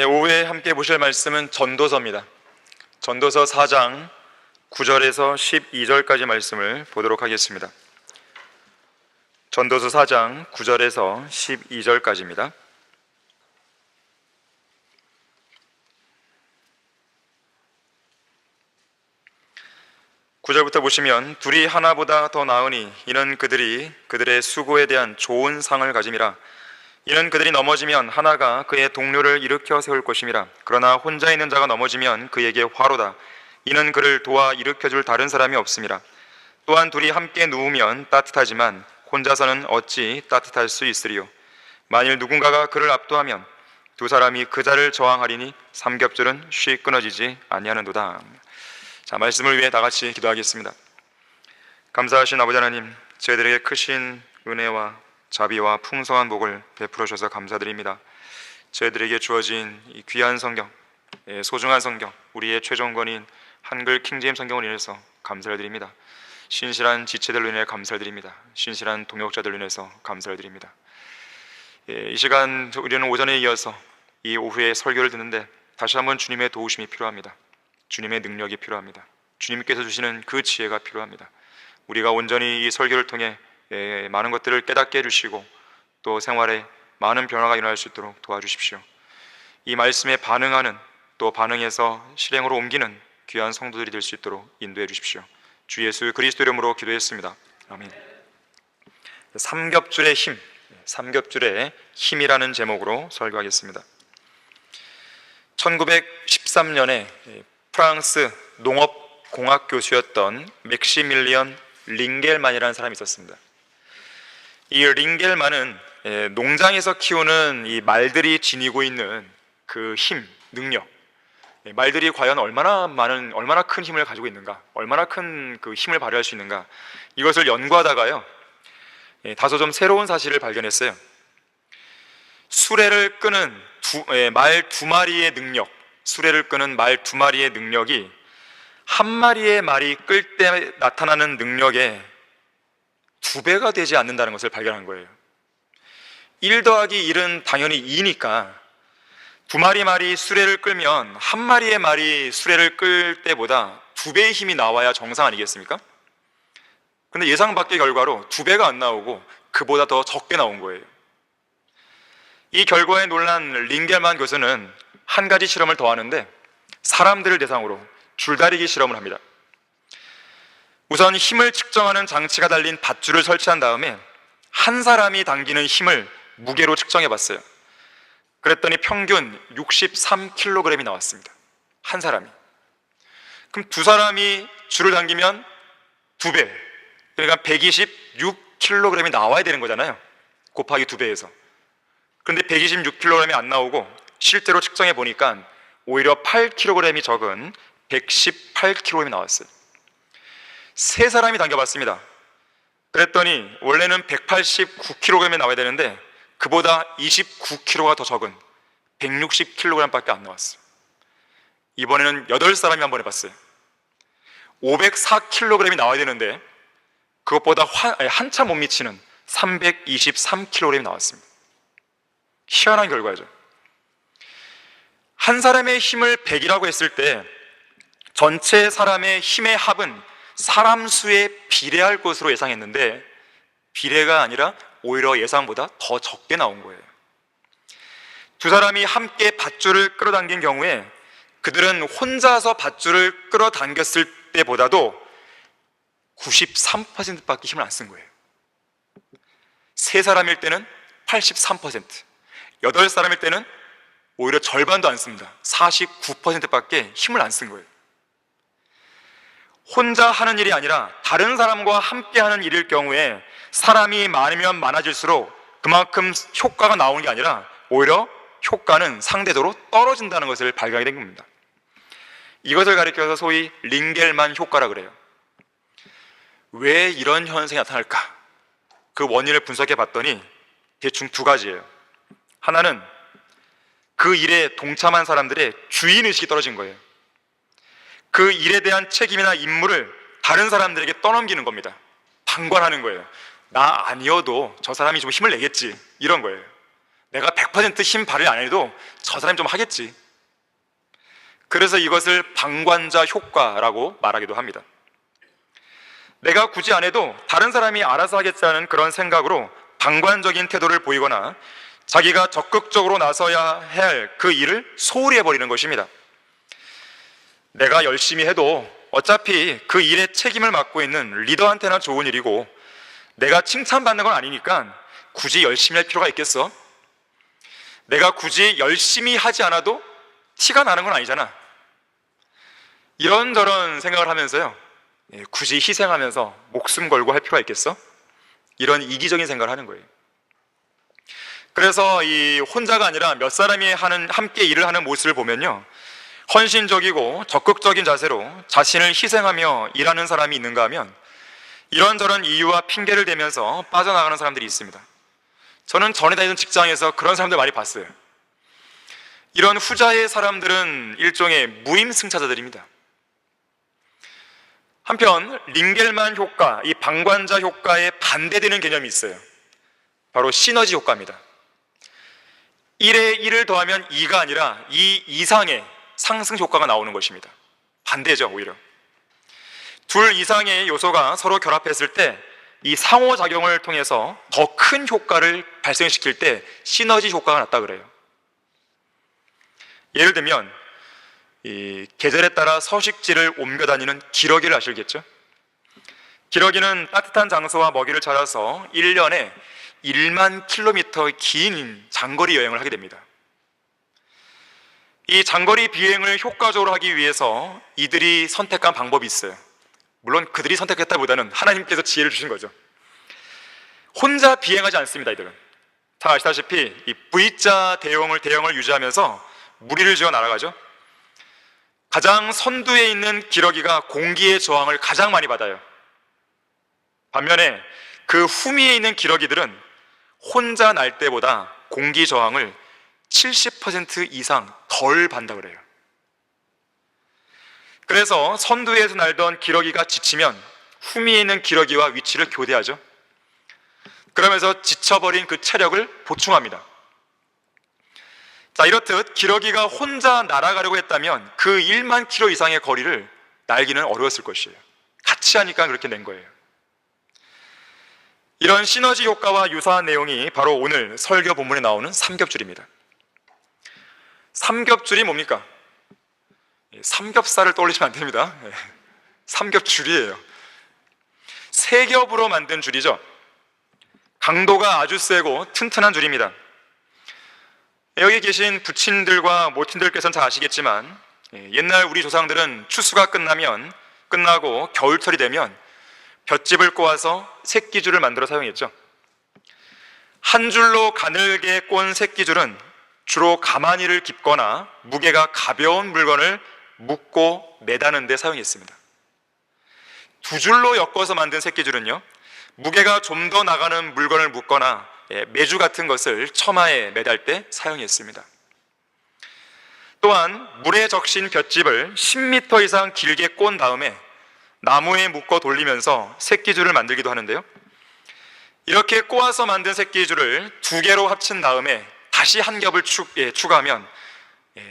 오후에 함께 보실 말씀은 전도서입니다. 전도서 4장 9절에서 12절까지 말씀을 보도록 하겠습니다. 전도서 4장 9절에서 12절까지입니다. 구절부터 보시면 둘이 하나보다 더 나으니 이는 그들이 그들의 수고에 대한 좋은 상을 가짐이라. 이는 그들이 넘어지면 하나가 그의 동료를 일으켜 세울 것임이라. 그러나 혼자 있는 자가 넘어지면 그에게 화로다. 이는 그를 도와 일으켜 줄 다른 사람이 없음이라. 또한 둘이 함께 누우면 따뜻하지만 혼자서는 어찌 따뜻할 수 있으리요. 만일 누군가가 그를 압도하면 두 사람이 그 자를 저항하리니 삼겹줄은 쉬 끊어지지 아니하는도다. 자, 말씀을 위해 다 같이 기도하겠습니다. 감사하신 아버지 하나님, 저희들에게 크신 은혜와 자비와 풍성한 복을 베풀어 주셔서 감사드립니다. 저희들에게 주어진 이 귀한 성경, 소중한 성경, 우리의 최종권인 한글 킹제임스 성경을 인해서 감사를 드립니다. 신실한 지체들로 인해 감사를 드립니다. 신실한 동역자들로 인해서 감사를 드립니다. 이 시간 우리는 오전에 이어서 이 오후에 설교를 듣는데 다시 한번 주님의 도우심이 필요합니다. 주님의 능력이 필요합니다. 주님께서 주시는 그 지혜가 필요합니다. 우리가 온전히 이 설교를 통해 많은 것들을 깨닫게 해주시고 또 생활에 많은 변화가 일어날 수 있도록 도와주십시오. 이 말씀에 반응하는, 또 반응해서 실행으로 옮기는 귀한 성도들이 될 수 있도록 인도해 주십시오. 주 예수 그리스도 이름으로 기도했습니다. 아멘. 삼겹줄의 힘, 삼겹줄의 힘이라는 제목으로 설교하겠습니다. 1913년에 프랑스 농업공학 교수였던 맥시밀리언 링겔만이라는 사람이 있었습니다. 이 링겔만은 농장에서 키우는 이 말들이 지니고 있는 그 힘, 능력, 말들이 과연 얼마나 큰 힘을 가지고 있는가, 얼마나 큰 그 힘을 발휘할 수 있는가, 이것을 연구하다가요, 다소 좀 새로운 사실을 발견했어요. 수레를 끄는 말 두 마리의 능력, 수레를 끄는 말 두 마리의 능력이 한 마리의 말이 끌 때 나타나는 능력의 2배가 되지 않는다는 것을 발견한 거예요. 1 더하기 1은 당연히 2니까 두 마리 말이 수레를 끌면 한 마리의 말이 수레를 끌 때보다 2배의 힘이 나와야 정상 아니겠습니까? 근데 예상 밖의 결과로 2배가 안 나오고 그보다 더 적게 나온 거예요. 이 결과에 놀란 링겔만 교수는 한 가지 실험을 더 하는데 사람들을 대상으로 줄다리기 실험을 합니다. 우선 힘을 측정하는 장치가 달린 밧줄을 설치한 다음에 한 사람이 당기는 힘을 무게로 측정해 봤어요. 그랬더니 평균 63kg이 나왔습니다. 한 사람이. 그럼 두 사람이 줄을 당기면 2배, 그러니까 126kg이 나와야 되는 거잖아요. 곱하기 2배에서. 그런데 126kg이 안 나오고 실제로 측정해 보니까 오히려 8kg이 적은 118kg이 나왔어요. 세 사람이 당겨봤습니다. 그랬더니 원래는 189kg이 나와야 되는데 그보다 29kg가 더 적은 160kg밖에 안 나왔어요. 이번에는 8사람이 한번 해봤어요. 504kg이 나와야 되는데 그것보다 한참 못 미치는 323kg이 나왔습니다. 희한한 결과죠. 한 사람의 힘을 100이라고 했을 때 전체 사람의 힘의 합은 사람 수에 비례할 것으로 예상했는데 비례가 아니라 오히려 예상보다 더 적게 나온 거예요. 두 사람이 함께 밧줄을 끌어당긴 경우에 그들은 혼자서 밧줄을 끌어당겼을 때보다도 93%밖에 힘을 안 쓴 거예요. 세 사람일 때는 83%, 8사람일 때는 오히려 절반도 안 씁니다. 49%밖에 힘을 안 쓴 거예요. 혼자 하는 일이 아니라 다른 사람과 함께 하는 일일 경우에 사람이 많으면 많아질수록 그만큼 효과가 나오는 게 아니라 오히려 효과는 상대적으로 떨어진다는 것을 발견하게 된 겁니다. 이것을 가리켜서 소위 링겔만 효과라 그래요. 왜 이런 현상이 나타날까? 그 원인을 분석해 봤더니 대충 2가지예요. 하나는 그 일에 동참한 사람들의 주인의식이 떨어진 거예요. 그 일에 대한 책임이나 임무를 다른 사람들에게 떠넘기는 겁니다. 방관하는 거예요. 나 아니어도 저 사람이 좀 힘을 내겠지, 이런 거예요. 내가 100% 힘 발휘 안 해도 저 사람이 좀 하겠지. 그래서 이것을 방관자 효과라고 말하기도 합니다. 내가 굳이 안 해도 다른 사람이 알아서 하겠다는 그런 생각으로 방관적인 태도를 보이거나 자기가 적극적으로 나서야 할 그 일을 소홀히 해버리는 것입니다. 내가 열심히 해도 어차피 그 일의 책임을 맡고 있는 리더한테나 좋은 일이고 내가 칭찬받는 건 아니니까 굳이 열심히 할 필요가 있겠어? 내가 굳이 열심히 하지 않아도 티가 나는 건 아니잖아. 이런저런 생각을 하면서요, 굳이 희생하면서 목숨 걸고 할 필요가 있겠어? 이런 이기적인 생각을 하는 거예요. 그래서 이 혼자가 아니라 몇 사람이 함께 일을 하는 모습을 보면요, 헌신적이고 적극적인 자세로 자신을 희생하며 일하는 사람이 있는가 하면 이런저런 이유와 핑계를 대면서 빠져나가는 사람들이 있습니다. 저는 전에 다니던 직장에서 그런 사람들 많이 봤어요. 이런 후자의 사람들은 일종의 무임승차자들입니다. 한편 링겔만 효과, 이 방관자 효과에 반대되는 개념이 있어요. 바로 시너지 효과입니다. 1에 1을 더하면 2가 아니라 2 이상의 상승 효과가 나오는 것입니다. 반대죠, 오히려. 둘 이상의 요소가 서로 결합했을 때 이 상호작용을 통해서 더 큰 효과를 발생시킬 때 시너지 효과가 났다 그래요. 예를 들면 이 계절에 따라 서식지를 옮겨 다니는 기러기를 아시겠죠? 기러기는 따뜻한 장소와 먹이를 찾아서 1년에 1만 킬로미터의 긴 장거리 여행을 하게 됩니다. 이 장거리 비행을 효과적으로 하기 위해서 이들이 선택한 방법이 있어요. 물론 그들이 선택했다보다는 하나님께서 지혜를 주신 거죠. 혼자 비행하지 않습니다. 이들은 다 아시다시피 이 V자 대형을 유지하면서 무리를 지어 날아가죠. 가장 선두에 있는 기러기가 공기의 저항을 가장 많이 받아요. 반면에 그 후미에 있는 기러기들은 혼자 날 때보다 공기 저항을 70% 이상 덜 받는다 그래요. 그래서 선두에서 날던 기러기가 지치면 후미에 있는 기러기와 위치를 교대하죠. 그러면서 지쳐버린 그 체력을 보충합니다. 자, 이렇듯 기러기가 혼자 날아가려고 했다면 그 1만 킬로 이상의 거리를 날기는 어려웠을 것이에요. 같이 하니까 그렇게 낸 거예요. 이런 시너지 효과와 유사한 내용이 바로 오늘 설교 본문에 나오는 삼겹줄입니다. 삼겹줄이 뭡니까? 삼겹살을 떠올리시면 안 됩니다. 삼겹줄이에요. 세 겹으로 만든 줄이죠. 강도가 아주 세고 튼튼한 줄입니다. 여기 계신 부친들과 모친들께서는 잘 아시겠지만 옛날 우리 조상들은 추수가 끝나고 겨울철이 되면 볏짚을 꼬아서 새끼줄을 만들어 사용했죠. 한 줄로 가늘게 꼰 새끼줄은 주로 가마니를 깁거나 무게가 가벼운 물건을 묶고 매다는 데 사용했습니다. 두 줄로 엮어서 만든 새끼줄은요, 무게가 좀 더 나가는 물건을 묶거나 메주 같은 것을 처마에 매달 때 사용했습니다. 또한 물에 적신 볏짚을 10m 이상 길게 꼰 다음에 나무에 묶어 돌리면서 새끼줄을 만들기도 하는데요, 이렇게 꼬아서 만든 새끼줄을 두 개로 합친 다음에 다시 한 겹을 추가하면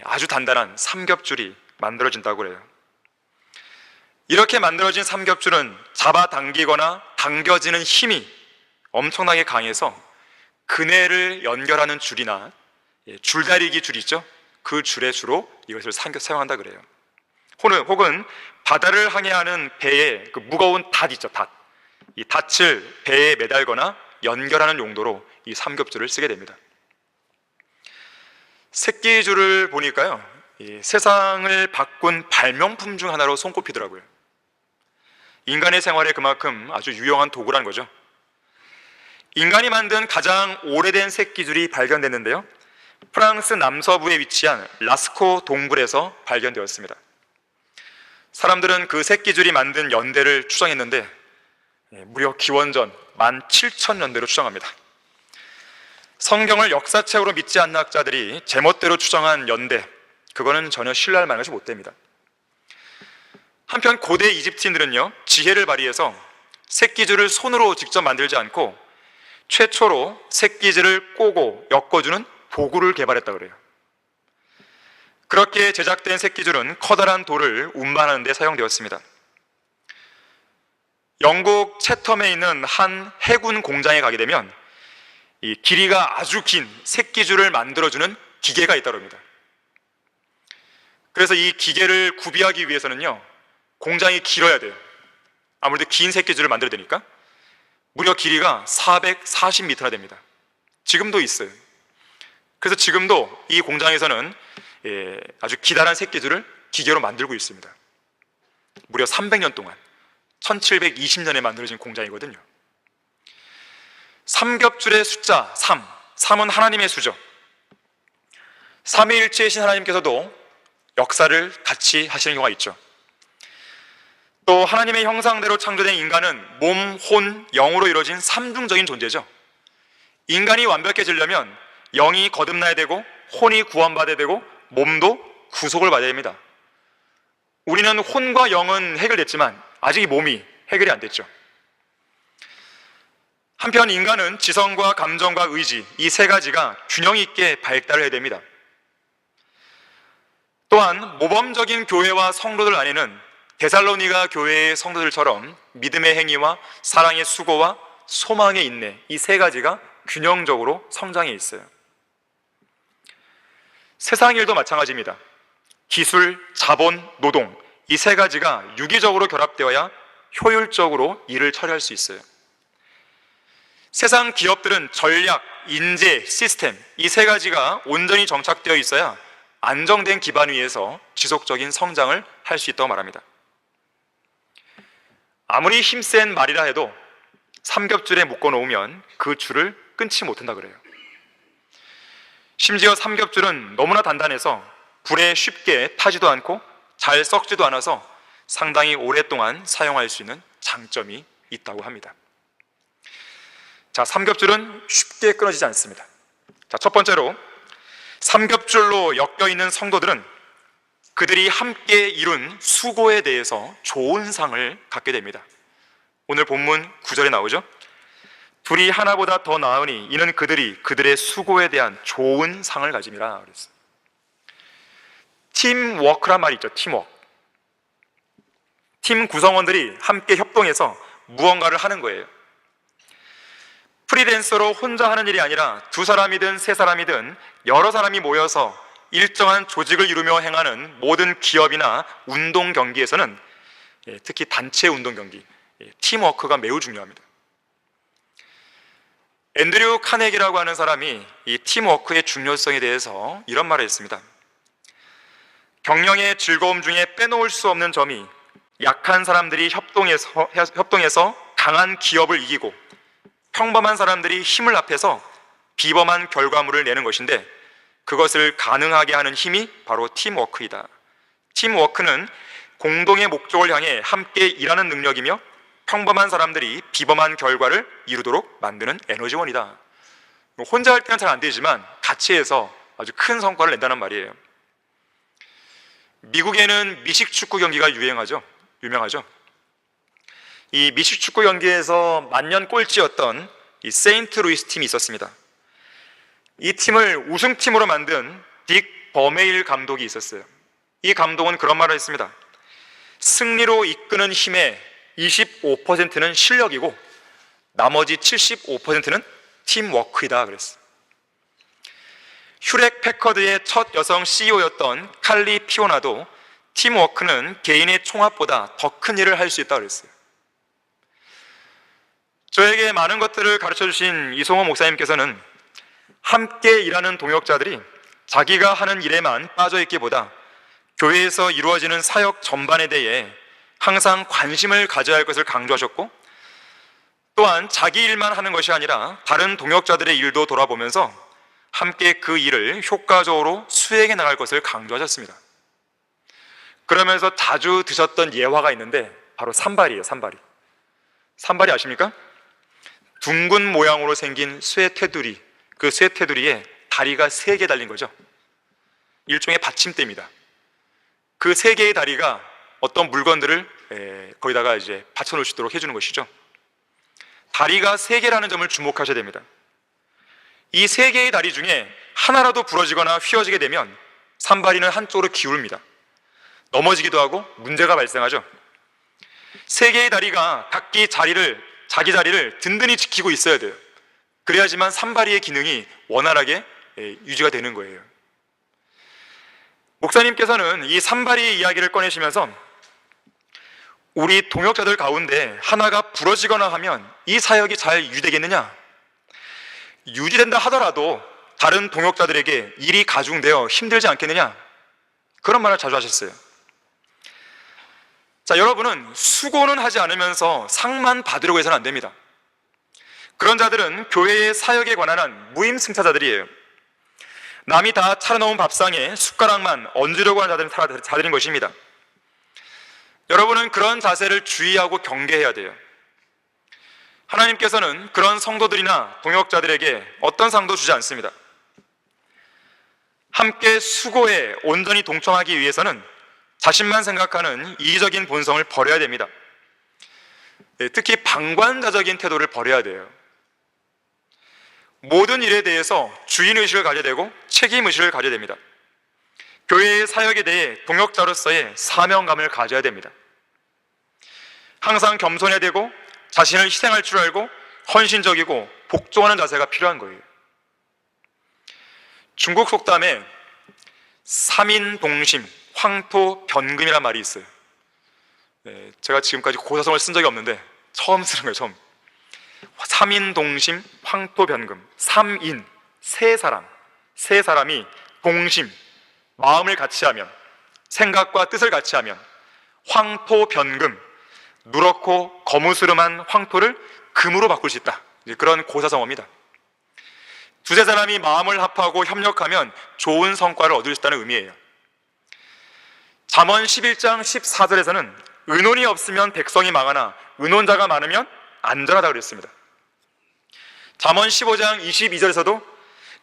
아주 단단한 삼겹줄이 만들어진다고 그래요. 이렇게 만들어진 삼겹줄은 잡아당기거나 당겨지는 힘이 엄청나게 강해서 그네를 연결하는 줄이나 줄다리기 줄 있죠? 그 줄에 주로 이것을 사용한다 그래요. 혹은 바다를 항해하는 배에 그 무거운 닷 있죠, 닷. 이 닷을 배에 매달거나 연결하는 용도로 이 삼겹줄을 쓰게 됩니다. 새끼줄을 보니까요, 이 세상을 바꾼 발명품 중 하나로 손꼽히더라고요. 인간의 생활에 그만큼 아주 유용한 도구라는 거죠. 인간이 만든 가장 오래된 새끼줄이 발견됐는데요, 프랑스 남서부에 위치한 라스코 동굴에서 발견되었습니다. 사람들은 그 새끼줄이 만든 연대를 추정했는데 무려 기원전 17,000년대로 추정합니다. 성경을 역사책으로 믿지 않는 학자들이 제멋대로 추정한 연대, 그거는 전혀 신뢰할 만한 것이 못 됩니다. 한편 고대 이집트인들은요, 지혜를 발휘해서 새끼줄을 손으로 직접 만들지 않고 최초로 새끼줄을 꼬고 엮어주는 도구를 개발했다고 그래요. 그렇게 제작된 새끼줄은 커다란 돌을 운반하는 데 사용되었습니다. 영국 채텀에 있는 한 해군 공장에 가게 되면 이 길이가 아주 긴 새끼줄을 만들어주는 기계가 있다고 합니다. 그래서 이 기계를 구비하기 위해서는요, 공장이 길어야 돼요. 아무래도 긴 새끼줄을 만들어야 되니까. 무려 길이가 440m나 됩니다. 지금도 있어요. 그래서 지금도 이 공장에서는 아주 기다란 새끼줄을 기계로 만들고 있습니다. 무려 300년 동안, 1720년에 만들어진 공장이거든요. 삼겹줄의 숫자 3, 3은 하나님의 수죠. 삼위일체이신 하나님께서도 역사를 같이 하시는 경우가 있죠. 또 하나님의 형상대로 창조된 인간은 몸, 혼, 영으로 이루어진 삼중적인 존재죠. 인간이 완벽해지려면 영이 거듭나야 되고 혼이 구원받아야 되고 몸도 구속을 받아야 됩니다. 우리는 혼과 영은 해결됐지만 아직 이 몸이 해결이 안 됐죠. 한편 인간은 지성과 감정과 의지, 이 세 가지가 균형 있게 발달을 해야 됩니다. 또한 모범적인 교회와 성도들 안에는 데살로니가 교회의 성도들처럼 믿음의 행위와 사랑의 수고와 소망의 인내, 이 세 가지가 균형적으로 성장해 있어요. 세상 일도 마찬가지입니다. 기술, 자본, 노동, 이 세 가지가 유기적으로 결합되어야 효율적으로 일을 처리할 수 있어요. 세상 기업들은 전략, 인재, 시스템, 이 세 가지가 온전히 정착되어 있어야 안정된 기반 위에서 지속적인 성장을 할 수 있다고 말합니다. 아무리 힘센 말이라 해도 삼겹줄에 묶어 놓으면 그 줄을 끊지 못한다 그래요. 심지어 삼겹줄은 너무나 단단해서 불에 쉽게 타지도 않고 잘 썩지도 않아서 상당히 오랫동안 사용할 수 있는 장점이 있다고 합니다. 자, 삼겹줄은 쉽게 끊어지지 않습니다. 자, 첫 번째로 삼겹줄로 엮여 있는 성도들은 그들이 함께 이룬 수고에 대해서 좋은 상을 갖게 됩니다. 오늘 본문 9절에 나오죠. 둘이 하나보다 더 나으니 이는 그들이 그들의 수고에 대한 좋은 상을 가짐이라 그랬어요. 팀워크란 말이 있죠. 팀워크. 팀 구성원들이 함께 협동해서 무언가를 하는 거예요. 프리랜서로 혼자 하는 일이 아니라 두 사람이든 세 사람이든 여러 사람이 모여서 일정한 조직을 이루며 행하는 모든 기업이나 운동 경기에서는 특히 단체 운동 경기, 팀워크가 매우 중요합니다. 앤드류 카네기라고 하는 사람이 이 팀워크의 중요성에 대해서 이런 말을 했습니다. 경영의 즐거움 중에 빼놓을 수 없는 점이 약한 사람들이 협동해서 강한 기업을 이기고 평범한 사람들이 힘을 합해서 비범한 결과물을 내는 것인데 그것을 가능하게 하는 힘이 바로 팀워크이다. 팀워크는 공동의 목적을 향해 함께 일하는 능력이며 평범한 사람들이 비범한 결과를 이루도록 만드는 에너지원이다. 혼자 할 때는 잘 안 되지만 같이 해서 아주 큰 성과를 낸다는 말이에요. 미국에는 미식축구 경기가 유명하죠. 이 미식축구 경기에서 만년 꼴찌였던 이 세인트루이스 팀이 있었습니다. 이 팀을 우승팀으로 만든 딕 버메일 감독이 있었어요. 이 감독은 그런 말을 했습니다. 승리로 이끄는 힘의 25%는 실력이고 나머지 75%는 팀워크이다 그랬어요. 휴렉 패커드의 첫 여성 CEO였던 칼리 피오나도 팀워크는 개인의 총합보다 더 큰 일을 할 수 있다 그랬어요. 저에게 많은 것들을 가르쳐 주신 이송호 목사님께서는 함께 일하는 동역자들이 자기가 하는 일에만 빠져 있기보다 교회에서 이루어지는 사역 전반에 대해 항상 관심을 가져야 할 것을 강조하셨고, 또한 자기 일만 하는 것이 아니라 다른 동역자들의 일도 돌아보면서 함께 그 일을 효과적으로 수행해 나갈 것을 강조하셨습니다. 그러면서 자주 드셨던 예화가 있는데 바로 산발이에요. 산발이 아십니까? 둥근 모양으로 생긴 쇠테두리, 그 쇠테두리에 다리가 3개 달린 거죠. 일종의 받침대입니다. 그 3개의 다리가 어떤 물건들을 거기다가 이제 받쳐놓을 수 있도록 해주는 것이죠. 다리가 3개라는 점을 주목하셔야 됩니다. 이 3개의 다리 중에 하나라도 부러지거나 휘어지게 되면 산발이는 한쪽으로 기울입니다. 넘어지기도 하고 문제가 발생하죠. 3개의 다리가 각기 자기 자리를 든든히 지키고 있어야 돼요. 그래야지만 산발이의 기능이 원활하게 유지가 되는 거예요. 목사님께서는 이 산발이 이야기를 꺼내시면서 우리 동역자들 가운데 하나가 부러지거나 하면 이 사역이 잘 유지되겠느냐? 유지된다 하더라도 다른 동역자들에게 일이 가중되어 힘들지 않겠느냐? 그런 말을 자주 하셨어요. 자, 여러분은 수고는 하지 않으면서 상만 받으려고 해서는 안 됩니다. 그런 자들은 교회의 사역에 관한 한 무임승차자들이에요. 남이 다 차려놓은 밥상에 숟가락만 얹으려고 하는 자들인 것입니다. 여러분은 그런 자세를 주의하고 경계해야 돼요. 하나님께서는 그런 성도들이나 동역자들에게 어떤 상도 주지 않습니다. 함께 수고에 온전히 동참하기 위해서는 자신만 생각하는 이기적인 본성을 버려야 됩니다. 특히 방관자적인 태도를 버려야 돼요. 모든 일에 대해서 주인의식을 가져야 되고 책임의식을 가져야 됩니다. 교회의 사역에 대해 동역자로서의 사명감을 가져야 됩니다. 항상 겸손해야 되고 자신을 희생할 줄 알고 헌신적이고 복종하는 자세가 필요한 거예요. 중국 속담에 삼인동심, 황토변금이라는 말이 있어요. 제가 지금까지 고사성을 쓴 적이 없는데 처음 쓰는 거예요. 처음. 삼인동심, 황토변금. 삼인, 세 사람이 동심, 마음을 같이 하면, 생각과 뜻을 같이 하면 황토변금, 누렇고 거무스름한 황토를 금으로 바꿀 수 있다. 그런 고사성어입니다. 두세 사람이 마음을 합하고 협력하면 좋은 성과를 얻을 수 있다는 의미예요. 잠언 11장 14절에서는 의논이 없으면 백성이 망하나 의논자가 많으면 안전하다고 그랬습니다. 잠언 15장 22절에서도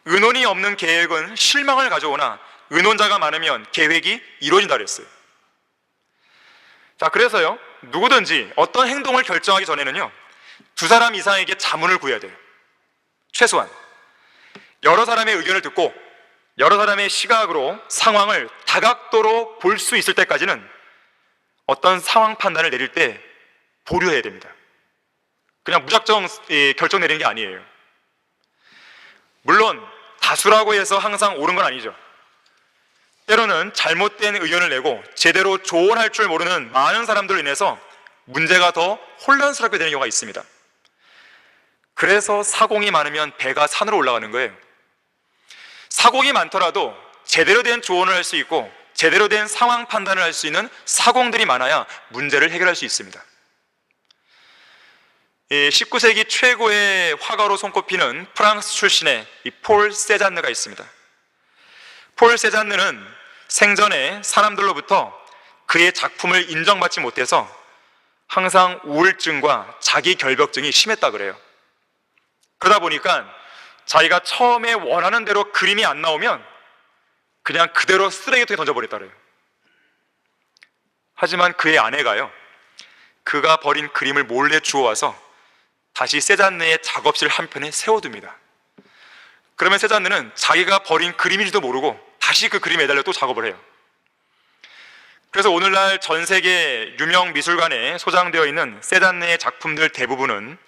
의논이 없는 계획은 실망을 가져오나 의논자가 많으면 계획이 이루어진다고 그랬어요. 자, 그래서요, 누구든지 어떤 행동을 결정하기 전에는요, 2사람 이상에게 자문을 구해야 돼요. 최소한 여러 사람의 의견을 듣고 여러 사람의 시각으로 상황을 다각도로 볼 수 있을 때까지는 어떤 상황 판단을 내릴 때 보류해야 됩니다. 그냥 무작정 결정 내리는 게 아니에요. 물론 다수라고 해서 항상 옳은 건 아니죠. 때로는 잘못된 의견을 내고 제대로 조언할 줄 모르는 많은 사람들로 인해서 문제가 더 혼란스럽게 되는 경우가 있습니다. 그래서 사공이 많으면 배가 산으로 올라가는 거예요. 사공이 많더라도 제대로 된 조언을 할 수 있고 제대로 된 상황 판단을 할 수 있는 사공들이 많아야 문제를 해결할 수 있습니다. 19세기 최고의 화가로 손꼽히는 프랑스 출신의 폴 세잔느가 있습니다. 폴 세잔느는 생전에 사람들로부터 그의 작품을 인정받지 못해서 항상 우울증과 자기 결벽증이 심했다 그래요. 그러다 보니까 자기가 처음에 원하는 대로 그림이 안 나오면 그냥 그대로 쓰레기통에 던져버렸다 그래요. 하지만 그의 아내가요, 그가 버린 그림을 몰래 주워와서 다시 세잔느의 작업실 한편에 세워둡니다. 그러면 세잔느는 자기가 버린 그림인지도 모르고 다시 그 그림에 매달려 또 작업을 해요. 그래서 오늘날 전 세계 유명 미술관에 소장되어 있는 세잔느의 작품들 대부분은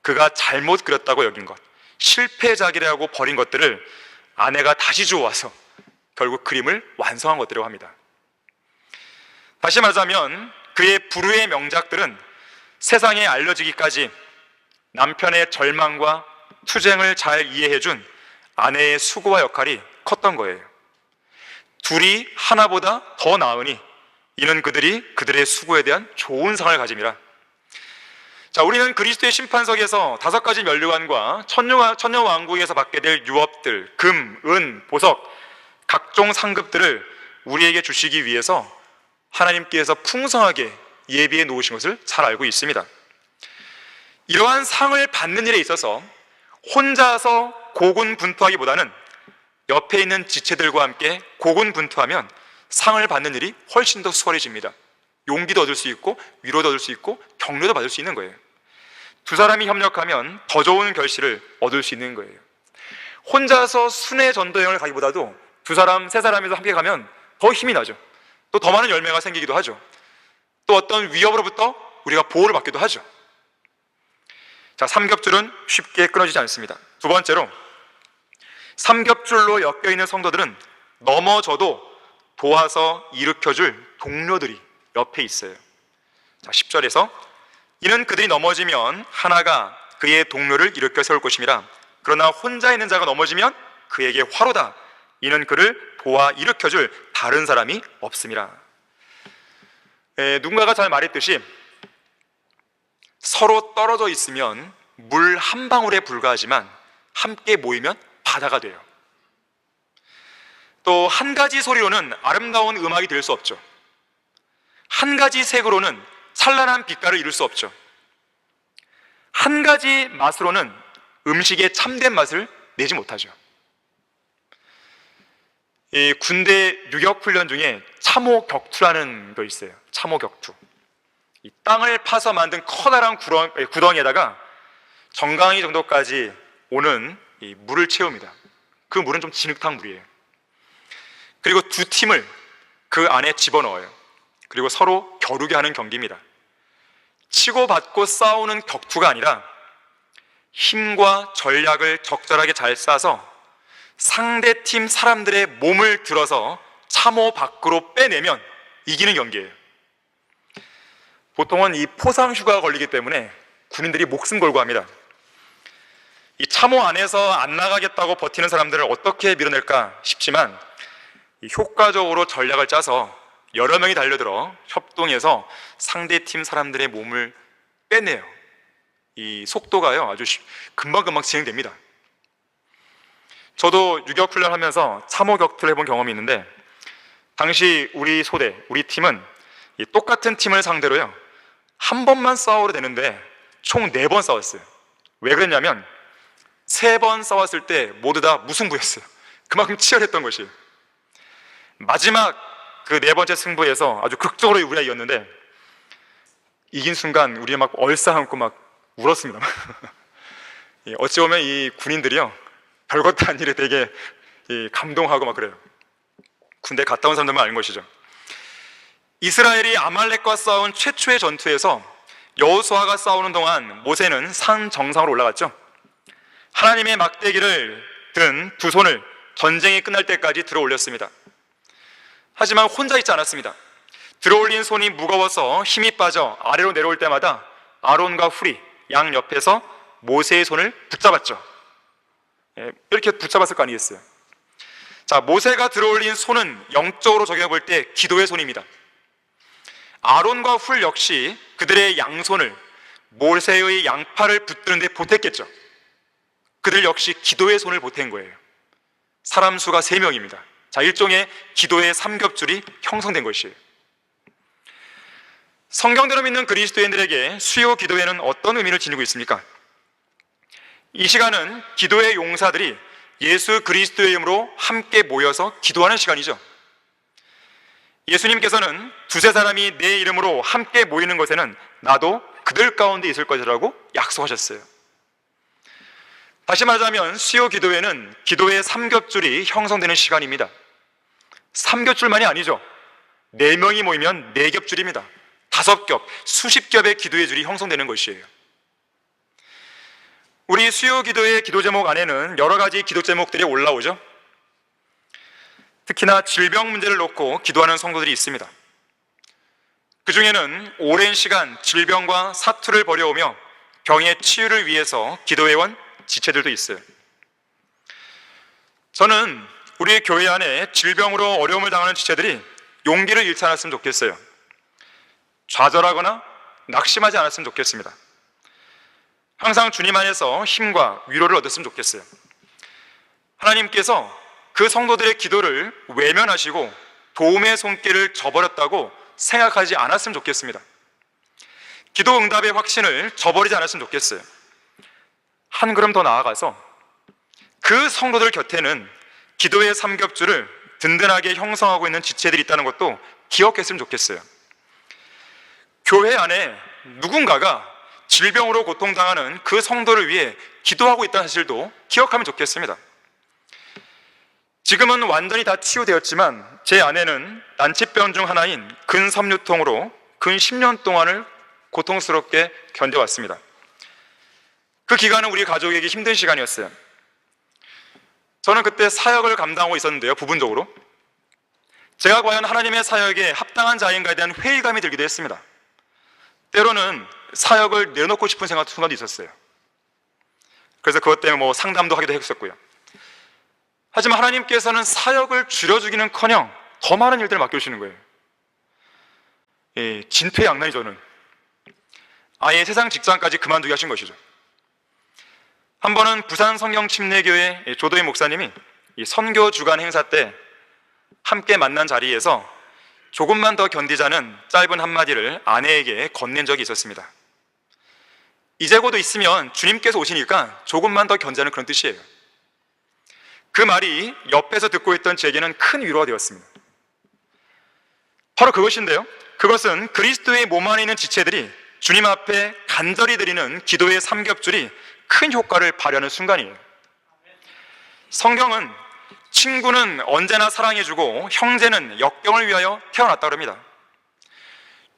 그가 잘못 그렸다고 여긴 것, 실패작이라고 버린 것들을 아내가 다시 주워와서 결국 그림을 완성한 것들이라고 합니다. 다시 말하자면 그의 불후의 명작들은 세상에 알려지기까지 남편의 절망과 투쟁을 잘 이해해준 아내의 수고와 역할이 컸던 거예요. 둘이 하나보다 더 나으니 이는 그들의 수고에 대한 좋은 상을 가짐이라. 자, 우리는 그리스도의 심판석에서 5가지 면류관과 천녀왕국에서 받게 될 유업들, 금, 은, 보석, 각종 상급들을 우리에게 주시기 위해서 하나님께서 풍성하게 예비해 놓으신 것을 잘 알고 있습니다. 이러한 상을 받는 일에 있어서 혼자서 고군분투하기보다는 옆에 있는 지체들과 함께 고군분투하면 상을 받는 일이 훨씬 더 수월해집니다. 용기도 얻을 수 있고 위로도 얻을 수 있고 격려도 받을 수 있는 거예요. 두 사람이 협력하면 더 좋은 결실을 얻을 수 있는 거예요. 혼자서 순회 전도 여행을 가기보다도 두 사람, 세 사람이서 함께 가면 더 힘이 나죠. 또 더 많은 열매가 생기기도 하죠. 또 어떤 위협으로부터 우리가 보호를 받기도 하죠. 자, 삼겹줄은 쉽게 끊어지지 않습니다. 두 번째로, 삼겹줄로 엮여있는 성도들은 넘어져도 도와서 일으켜줄 동료들이 옆에 있어요. 자, 10절에서 이는 그들이 넘어지면 하나가 그의 동료를 일으켜 세울 것임이라. 그러나 혼자 있는 자가 넘어지면 그에게 화로다. 이는 그를 도와 일으켜줄 다른 사람이 없음이라. 누군가가 잘 말했듯이 서로 떨어져 있으면 물 한 방울에 불과하지만 함께 모이면 바다가 돼요. 또 한 가지 소리로는 아름다운 음악이 될 수 없죠. 한 가지 색으로는 찬란한 빛깔을 이룰 수 없죠. 한 가지 맛으로는 음식의 참된 맛을 내지 못하죠. 이 군대 유격 훈련 중에 참호 격투라는 거 있어요. 참호 격투. 이 땅을 파서 만든 커다란 구덩이에다가 정강이 정도까지 오는 이 물을 채웁니다. 그 물은 좀 진흙탕 물이에요. 그리고 두 팀을 그 안에 집어넣어요. 그리고 서로 겨루게 하는 경기입니다. 치고받고 싸우는 격투가 아니라 힘과 전략을 적절하게 잘 싸서 상대팀 사람들의 몸을 들어서 참호 밖으로 빼내면 이기는 경기예요. 보통은 이 포상휴가가 걸리기 때문에 군인들이 목숨 걸고 합니다. 이 참호 안에서 안 나가겠다고 버티는 사람들을 어떻게 밀어낼까 싶지만 효과적으로 전략을 짜서 여러 명이 달려들어 협동해서 상대팀 사람들의 몸을 빼내요. 이 속도가요 아주 금방금방 진행됩니다. 저도 유격훈련 하면서 참호 격투를 해본 경험이 있는데, 당시 우리 소대, 우리 팀은 이 똑같은 팀을 상대로요 한 번만 싸워도 되는데 총 4번 싸웠어요. 왜 그랬냐면 3번 싸웠을 때 모두 다 무승부였어요. 그만큼 치열했던 것이. 마지막 그 4번째 승부에서 아주 극적으로 우리가 이겼는데, 이긴 순간 우리 막 얼싸안고 막 울었습니다. 어찌 보면 이 군인들이요 별것도 아닌 일에 되게 감동하고 막 그래요. 군대 갔다 온 사람들만 아는 것이죠. 이스라엘이 아말렉과 싸운 최초의 전투에서 여호수아가 싸우는 동안 모세는 산 정상으로 올라갔죠. 하나님의 막대기를 든 두 손을 전쟁이 끝날 때까지 들어 올렸습니다. 하지만 혼자 있지 않았습니다. 들어 올린 손이 무거워서 힘이 빠져 아래로 내려올 때마다 아론과 훌이 양 옆에서 모세의 손을 붙잡았죠. 이렇게 붙잡았을 거 아니겠어요? 자, 모세가 들어 올린 손은 영적으로 적용해 볼 때 기도의 손입니다. 아론과 훌 역시 그들의 양손을 모세의 양팔을 붙드는 데 보탰겠죠. 그들 역시 기도의 손을 보탠 거예요. 사람 수가 3명입니다. 자, 일종의 기도의 삼겹줄이 형성된 것이에요. 성경대로 믿는 그리스도인들에게 수요 기도회는 어떤 의미를 지니고 있습니까? 이 시간은 기도의 용사들이 예수 그리스도의 이름으로 함께 모여서 기도하는 시간이죠. 예수님께서는 두세 사람이 내 이름으로 함께 모이는 것에는 나도 그들 가운데 있을 것이라고 약속하셨어요. 다시 말하자면 수요 기도회는 기도의 삼겹줄이 형성되는 시간입니다. 삼겹줄만이 아니죠. 4명이 모이면 4겹줄입니다. 5겹, 수십 겹의 기도의 줄이 형성되는 것이에요. 우리 수요 기도의 기도 제목 안에는 여러 가지 기도 제목들이 올라오죠. 특히나 질병 문제를 놓고 기도하는 성도들이 있습니다. 그 중에는 오랜 시간 질병과 사투를 벌여오며 병의 치유를 위해서 기도해온 지체들도 있어요. 저는 우리 교회 안에 질병으로 어려움을 당하는 지체들이 용기를 잃지 않았으면 좋겠어요. 좌절하거나 낙심하지 않았으면 좋겠습니다. 항상 주님 안에서 힘과 위로를 얻었으면 좋겠어요. 하나님께서 그 성도들의 기도를 외면하시고 도움의 손길을 저버렸다고 생각하지 않았으면 좋겠습니다. 기도 응답의 확신을 저버리지 않았으면 좋겠어요. 한 걸음 더 나아가서 그 성도들 곁에는 기도의 삼겹줄을 든든하게 형성하고 있는 지체들이 있다는 것도 기억했으면 좋겠어요. 교회 안에 누군가가 질병으로 고통당하는 그 성도를 위해 기도하고 있다는 사실도 기억하면 좋겠습니다. 지금은 완전히 다 치유되었지만 제 아내는 난치병 중 하나인 근섬유통으로 근 10년 동안을 고통스럽게 견뎌왔습니다. 그 기간은 우리 가족에게 힘든 시간이었어요. 저는 그때 사역을 감당하고 있었는데요, 부분적으로 제가 과연 하나님의 사역에 합당한 자인가에 대한 회의감이 들기도 했습니다. 때로는 사역을 내놓고 싶은 순간도 있었어요. 그래서 그것 때문에 상담도 하기도 했었고요. 하지만 하나님께서는 사역을 줄여주기는커녕 더 많은 일들을 맡겨주시는 거예요. 진퇴양난이 저는 아예 세상 직장까지 그만두게 하신 것이죠. 한 번은 부산 성경침례교회 조도희 목사님이 선교 주간 행사 때 함께 만난 자리에서 조금만 더 견디자는 짧은 한마디를 아내에게 건넨 적이 있었습니다. 이제 곧 있으면 주님께서 오시니까 조금만 더 견디자는 그런 뜻이에요. 그 말이 옆에서 듣고 있던 제게는 큰 위로가 되었습니다. 바로 그것인데요, 그것은 그리스도의 몸 안에 있는 지체들이 주님 앞에 간절히 드리는 기도의 삼겹줄이 큰 효과를 발휘하는 순간이에요. 성경은 친구는 언제나 사랑해주고 형제는 역경을 위하여 태어났다고 합니다.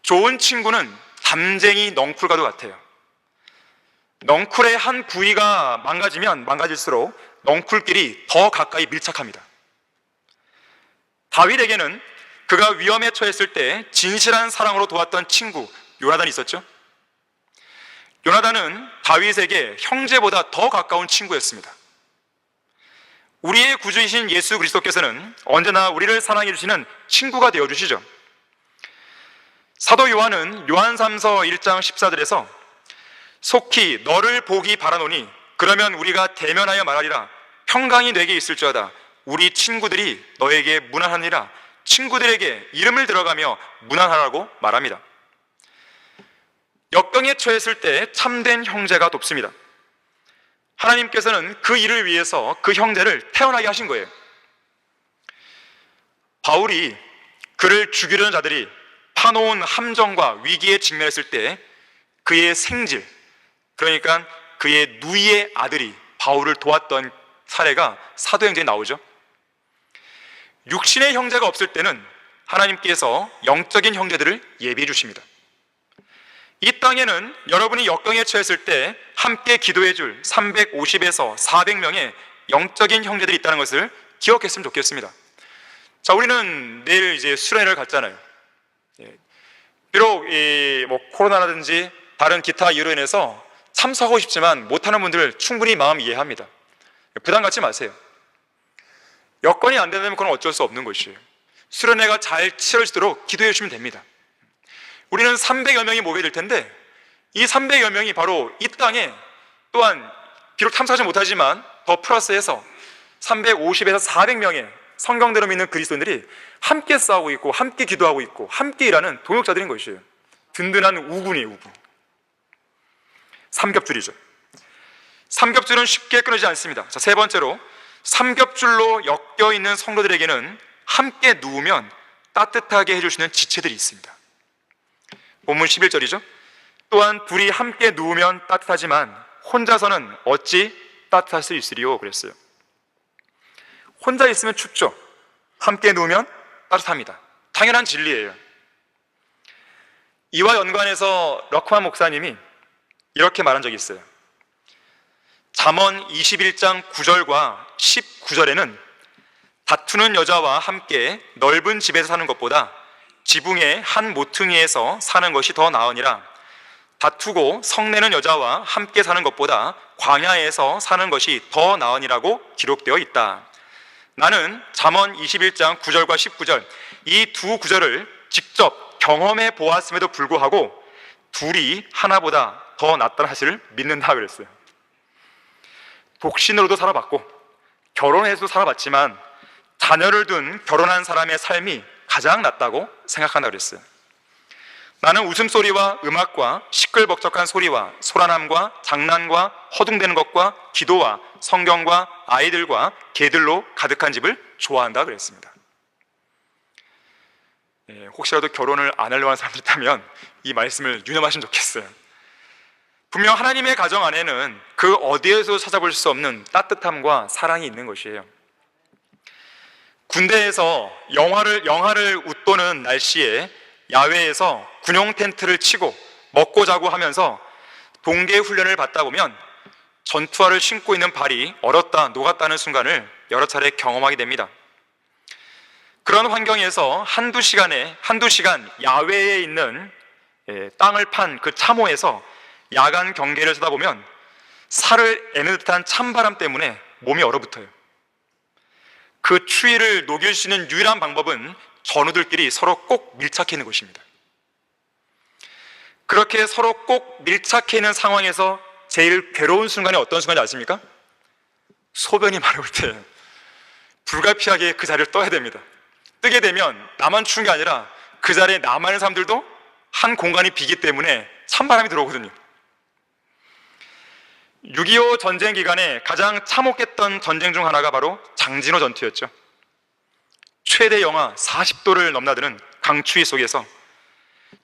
좋은 친구는 담쟁이 넝쿨과도 같아요. 넝쿨의 한 부위가 망가지면 망가질수록 넝쿨끼리 더 가까이 밀착합니다. 다윗에게는 그가 위험에 처했을 때 진실한 사랑으로 도왔던 친구 요나단이 있었죠. 요나단은 다윗에게 형제보다 더 가까운 친구였습니다. 우리의 구주이신 예수 그리스도께서는 언제나 우리를 사랑해 주시는 친구가 되어주시죠. 사도 요한은 요한3서 1장 14절에서 속히 너를 보기 바라노니 그러면 우리가 대면하여 말하리라 평강이 내게 있을지어다 우리 친구들이 너에게 문안하니라 친구들에게 이름을 들어가며 문안하라고 말합니다. 역경에 처했을 때 참된 형제가 돕습니다. 하나님께서는 그 일을 위해서 그 형제를 태어나게 하신 거예요. 바울이 그를 죽이려는 자들이 파놓은 함정과 위기에 직면했을 때 그의 생질, 그러니까 그의 누이의 아들이 바울을 도왔던 사례가 사도행전에 나오죠. 육신의 형제가 없을 때는 하나님께서 영적인 형제들을 예비해 주십니다. 이 땅에는 여러분이 역경에 처했을 때 함께 기도해 줄 350에서 400명의 영적인 형제들이 있다는 것을 기억했으면 좋겠습니다. 자, 우리는 내일 이제 수련회를 갔잖아요. 비록 코로나라든지 다른 기타 이유로 인해서 참석하고 싶지만 못하는 분들 충분히 마음 이해합니다. 부담 갖지 마세요. 여건이 안 된다면 그건 어쩔 수 없는 것이에요. 수련회가 잘 치러지도록 기도해 주시면 됩니다. 우리는 300여 명이 모게 될 텐데 이 300여 명이 바로 이 땅에 또한 비록 참석하지 못하지만 더 플러스해서 350에서 400명의 성경대로 믿는 그리스도인들이 함께 싸우고 있고 함께 기도하고 있고 함께 일하는 동역자들인 것이에요. 든든한 우군이에요, 우군. 삼겹줄이죠. 삼겹줄은 쉽게 끊어지지 않습니다. 자, 세 번째로 삼겹줄로 엮여 있는 성도들에게는 함께 누우면 따뜻하게 해줄 수 있는 지체들이 있습니다. 본문 11절이죠. 또한 둘이 함께 누우면 따뜻하지만 혼자서는 어찌 따뜻할 수 있으리요 그랬어요. 혼자 있으면 춥죠. 함께 누우면 따뜻합니다. 당연한 진리예요. 이와 연관해서 럭만 목사님이 이렇게 말한 적이 있어요. 잠언 21장 9절과 19절에는 다투는 여자와 함께 넓은 집에서 사는 것보다 지붕의 한 모퉁이에서 사는 것이 더 나으니라. 다투고 성내는 여자와 함께 사는 것보다 광야에서 사는 것이 더 나으니라고 기록되어 있다. 나는 잠언 21장 9절과 19절 이 두 구절을 직접 경험해 보았음에도 불구하고 둘이 하나보다 더 낫다는 사실을 믿는다 그랬어요. 독신으로도 살아봤고 결혼해서도 살아봤지만 자녀를 둔 결혼한 사람의 삶이 가장 낫다고 생각한다 그랬어요. 나는 웃음소리와 음악과 시끌벅적한 소리와 소란함과 장난과 허둥대는 것과 기도와 성경과 아이들과 개들로 가득한 집을 좋아한다 그랬습니다. 혹시라도 결혼을 안 하려고 하는 사람들 있다면 이 말씀을 유념하시면 좋겠어요. 분명 하나님의 가정 안에는 그 어디에서 찾아볼 수 없는 따뜻함과 사랑이 있는 것이에요. 군대에서 영하를 웃도는 날씨에 야외에서 군용 텐트를 치고 먹고 자고 하면서 동계 훈련을 받다 보면 전투화를 신고 있는 발이 얼었다 녹았다는 순간을 여러 차례 경험하게 됩니다. 그런 환경에서 한두 시간 야외에 있는 땅을 판 그 참호에서 야간 경계를 쳐다보면 살을 애는 듯한 찬바람 때문에 몸이 얼어붙어요. 그 추위를 녹일 수 있는 유일한 방법은 전우들끼리 서로 꼭 밀착해 있는 것입니다. 그렇게 서로 꼭 밀착해 있는 상황에서 제일 괴로운 순간이 어떤 순간인지 아십니까? 소변이 마려울 때 불가피하게 그 자리를 떠야 됩니다. 뜨게 되면 나만 추운 게 아니라 그 자리에 남아있는 사람들도 한 공간이 비기 때문에 찬바람이 들어오거든요. 6.25 전쟁 기간에 가장 참혹했던 전쟁 중 하나가 바로 장진호 전투였죠. 최대 영하 40도를 넘나드는 강추위 속에서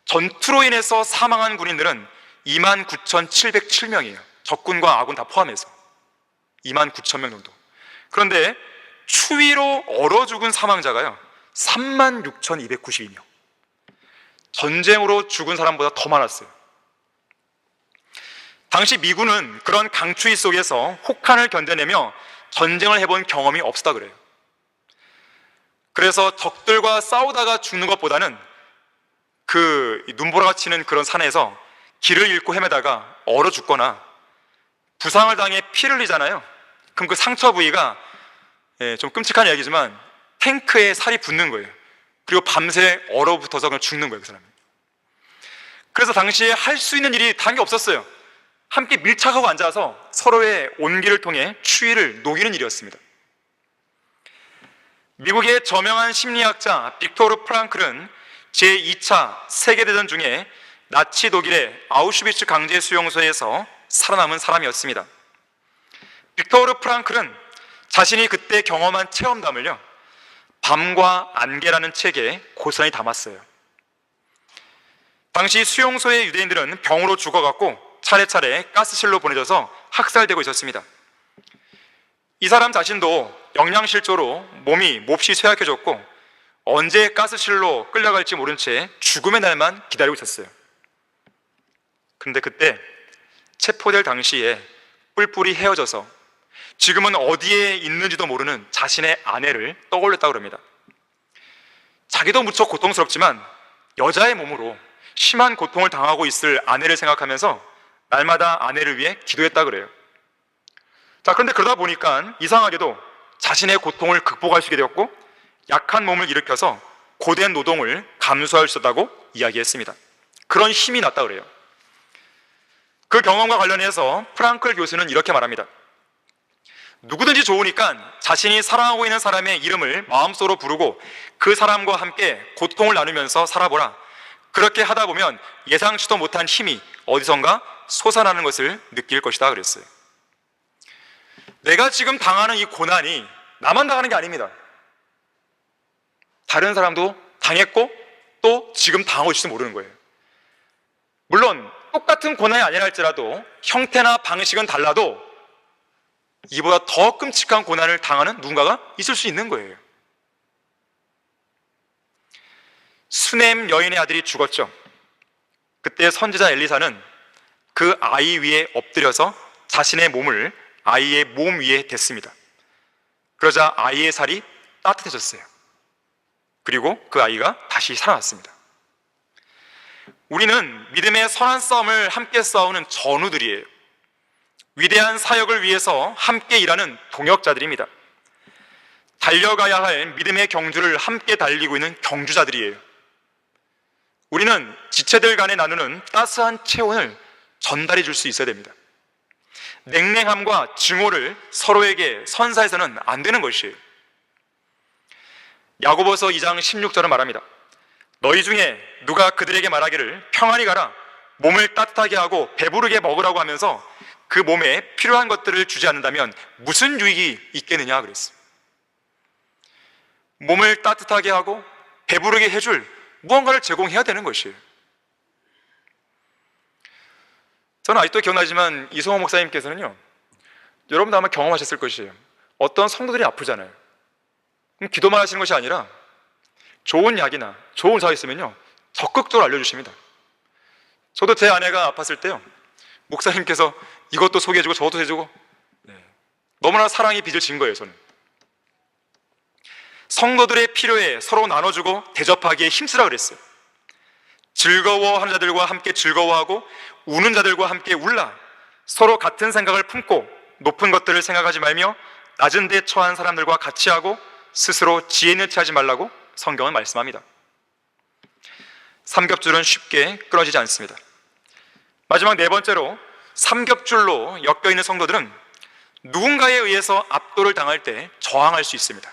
전투로 인해서 사망한 군인들은 29,707명이에요. 적군과 아군 다 포함해서 29,000명 정도. 그런데 추위로 얼어 죽은 사망자가요 36,292명. 전쟁으로 죽은 사람보다 더 많았어요. 당시 미군은 그런 강추위 속에서 혹한을 견뎌내며 전쟁을 해본 경험이 없었다 그래요. 그래서 적들과 싸우다가 죽는 것보다는 그 눈보라가 치는 그런 산에서 길을 잃고 헤매다가 얼어 죽거나 부상을 당해 피를 흘리잖아요. 그럼 그 상처 부위가 좀 끔찍한 이야기지만 탱크에 살이 붙는 거예요. 그리고 밤새 얼어붙어서 그냥 죽는 거예요, 그 사람이. 그래서 당시에 할 수 있는 일이 다른 게 없었어요. 함께 밀착하고 앉아서 서로의 온기를 통해 추위를 녹이는 일이었습니다. 미국의 저명한 심리학자 빅토르 프랑클은 제2차 세계대전 중에 나치 독일의 아우슈비츠 강제 수용소에서 살아남은 사람이었습니다. 빅토르 프랑클은 자신이 그때 경험한 체험담을요 밤과 안개라는 책에 고스란히 담았어요. 당시 수용소의 유대인들은 병으로 죽어갔고 차례차례 가스실로 보내져서 학살되고 있었습니다. 이 사람 자신도 영양실조로 몸이 몹시 쇠약해졌고 언제 가스실로 끌려갈지 모른 채 죽음의 날만 기다리고 있었어요. 그런데 그때 체포될 당시에 뿔뿔이 헤어져서 지금은 어디에 있는지도 모르는 자신의 아내를 떠올렸다고 합니다. 자기도 무척 고통스럽지만 여자의 몸으로 심한 고통을 당하고 있을 아내를 생각하면서 날마다 아내를 위해 기도했다 그래요. 자, 그런데 그러다 보니까 이상하게도 자신의 고통을 극복할 수 있게 되었고 약한 몸을 일으켜서 고된 노동을 감수할 수 있었다고 이야기했습니다. 그런 힘이 났다 그래요. 그 경험과 관련해서 프랑클 교수는 이렇게 말합니다. 누구든지 좋으니까 자신이 사랑하고 있는 사람의 이름을 마음속으로 부르고 그 사람과 함께 고통을 나누면서 살아보라. 그렇게 하다 보면 예상치도 못한 힘이 어디선가 솟아나는 것을 느낄 것이다 그랬어요. 내가 지금 당하는 이 고난이 나만 당하는 게 아닙니다. 다른 사람도 당했고 또 지금 당하고 있을지 모르는 거예요. 물론 똑같은 고난이 아니라 할지라도 형태나 방식은 달라도 이보다 더 끔찍한 고난을 당하는 누군가가 있을 수 있는 거예요. 수넴 여인의 아들이 죽었죠. 그때 선지자 엘리사는 그 아이 위에 엎드려서 자신의 몸을 아이의 몸 위에 댔습니다. 그러자 아이의 살이 따뜻해졌어요. 그리고 그 아이가 다시 살아났습니다. 우리는 믿음의 선한 싸움을 함께 싸우는 전우들이에요. 위대한 사역을 위해서 함께 일하는 동역자들입니다. 달려가야 할 믿음의 경주를 함께 달리고 있는 경주자들이에요. 우리는 지체들 간에 나누는 따스한 체온을 전달해 줄 수 있어야 됩니다. 냉랭함과 증오를 서로에게 선사해서는 안 되는 것이에요. 야고보서 2장 16절은 말합니다. 너희 중에 누가 그들에게 말하기를 평안히 가라, 몸을 따뜻하게 하고 배부르게 먹으라고 하면서 그 몸에 필요한 것들을 주지 않는다면 무슨 유익이 있겠느냐 그랬어요. 몸을 따뜻하게 하고 배부르게 해줄 무언가를 제공해야 되는 것이에요. 저는 아직도 기억나지만 이성호 목사님께서는요, 여러분도 아마 경험하셨을 것이에요. 어떤 성도들이 아프잖아요. 그럼 기도만 하시는 것이 아니라 좋은 약이나 좋은 의사가 있으면요, 적극적으로 알려주십니다. 저도 제 아내가 아팠을 때요, 목사님께서 이것도 소개해주고 저것도 해주고, 너무나 사랑이 빚을 진 거예요. 저는 성도들의 필요에 서로 나눠주고 대접하기에 힘쓰라 그랬어요. 즐거워하는 자들과 함께 즐거워하고 우는 자들과 함께 울라. 서로 같은 생각을 품고 높은 것들을 생각하지 말며 낮은 데 처한 사람들과 같이 하고 스스로 지혜 있는 체 하지 말라고 성경은 말씀합니다. 삼겹줄은 쉽게 끊어지지 않습니다. 마지막 네 번째로, 삼겹줄로 엮여있는 성도들은 누군가에 의해서 압도를 당할 때 저항할 수 있습니다.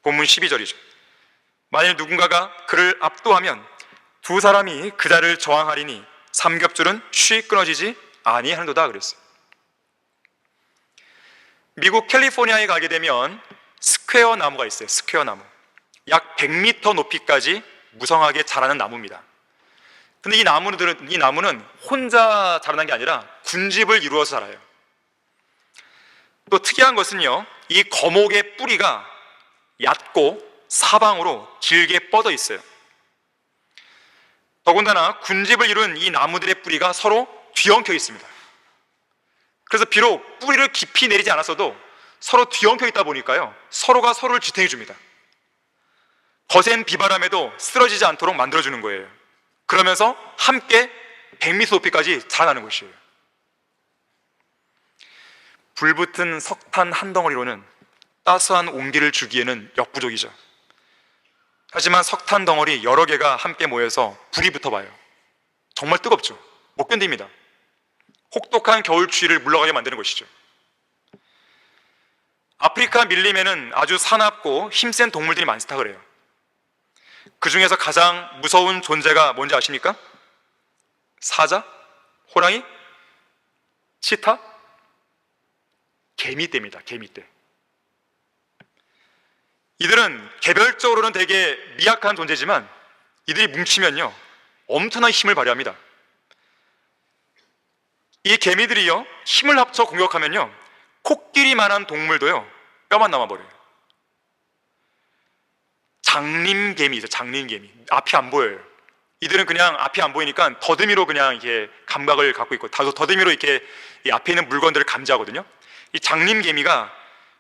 본문 12절이죠. 만일 누군가가 그를 압도하면 두 사람이 그 자를 저항하리니 삼겹줄은 쉬이 끊어지지 아니하는도다 그랬어요. 미국 캘리포니아에 가게 되면 스퀘어 나무가 있어요. 스퀘어 나무. 약 100m 높이까지 무성하게 자라는 나무입니다. 근데 이 나무는 혼자 자라는 게 아니라 군집을 이루어서 자라요. 또 특이한 것은요, 이 거목의 뿌리가 얕고 사방으로 길게 뻗어 있어요. 더군다나 군집을 이룬 이 나무들의 뿌리가 서로 뒤엉켜 있습니다. 그래서 비록 뿌리를 깊이 내리지 않았어도 서로 뒤엉켜 있다 보니까요, 서로가 서로를 지탱해 줍니다. 거센 비바람에도 쓰러지지 않도록 만들어주는 거예요. 그러면서 함께 100m 높이까지 자라나는 것이에요. 불붙은 석탄 한 덩어리로는 따스한 온기를 주기에는 역부족이죠. 하지만 석탄 덩어리 여러 개가 함께 모여서 불이 붙어봐요. 정말 뜨겁죠. 못 견딥니다. 혹독한 겨울 추위를 물러가게 만드는 것이죠. 아프리카 밀림에는 아주 사납고 힘센 동물들이 많다 그래요. 그 중에서 가장 무서운 존재가 뭔지 아십니까? 사자? 호랑이? 치타? 개미떼입니다. 개미떼. 이들은 개별적으로는 되게 미약한 존재지만 이들이 뭉치면요, 엄청난 힘을 발휘합니다. 이 개미들이요, 힘을 합쳐 공격하면요, 코끼리만한 동물도요, 뼈만 남아버려요. 장림개미죠. 장림개미. 앞이 안 보여요. 이들은 그냥 앞이 안 보이니까 더듬이로 그냥 이렇게 감각을 갖고 있고, 더듬이로 이렇게 이 앞에 있는 물건들을 감지하거든요. 이 장림개미가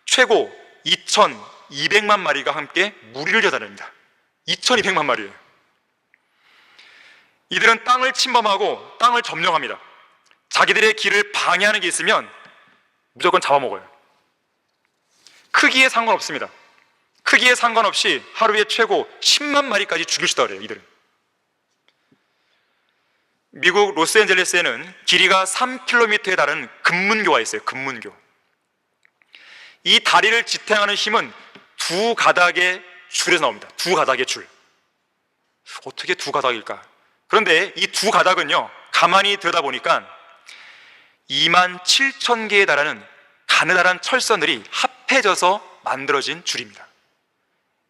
최고 2,200만 마리가 함께 무리를 저다릅니다. 2,200만 마리예요. 이들은 땅을 침범하고 땅을 점령합니다. 자기들의 길을 방해하는 게 있으면 무조건 잡아먹어요. 크기에 상관없습니다. 크기에 상관없이 하루에 최고 10만 마리까지 죽일 수 있다고 해요. 이들은. 미국 로스앤젤레스에는 길이가 3km에 달하는 금문교가 있어요. 금문교. 이 다리를 지탱하는 힘은 두 가닥의 줄에서 나옵니다. 두 가닥의 줄. 어떻게 두 가닥일까? 그런데 이 두 가닥은요, 가만히 들여다보니까 27,000개에 달하는 가느다란 철선들이 합해져서 만들어진 줄입니다.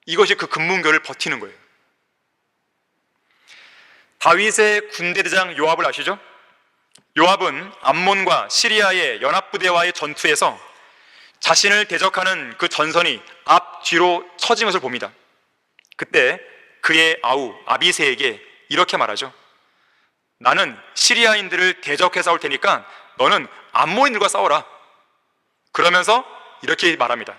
이것이 그 금문교를 버티는 거예요. 다윗의 군대대장 요압을 아시죠? 요압은 암몬과 시리아의 연합부대와의 전투에서 자신을 대적하는 그 전선이 앞뒤로 처진 것을 봅니다. 그때 그의 아우 아비새에게 이렇게 말하죠. 나는 시리아인들을 대적해 싸울 테니까 너는 암몬인들과 싸워라. 그러면서 이렇게 말합니다.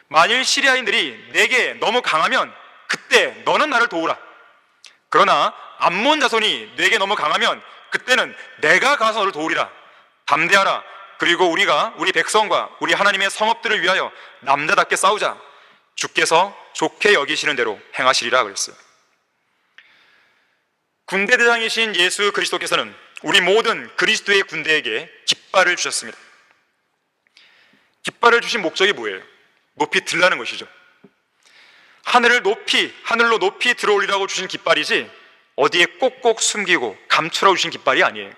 만일 시리아인들이 내게 너무 강하면 그때 너는 나를 도우라. 그러나 암몬 자손이 내게 너무 강하면 그때는 내가 가서 너를 도우리라. 담대하라. 그리고 우리가 우리 백성과 우리 하나님의 성읍들을 위하여 남자답게 싸우자. 주께서 좋게 여기시는 대로 행하시리라 그랬어요. 군대대장이신 예수 그리스도께서는 우리 모든 그리스도의 군대에게 깃발을 주셨습니다. 깃발을 주신 목적이 뭐예요? 높이 들라는 것이죠. 하늘로 높이 들어올리라고 주신 깃발이지 어디에 꼭꼭 숨기고 감추라고 주신 깃발이 아니에요.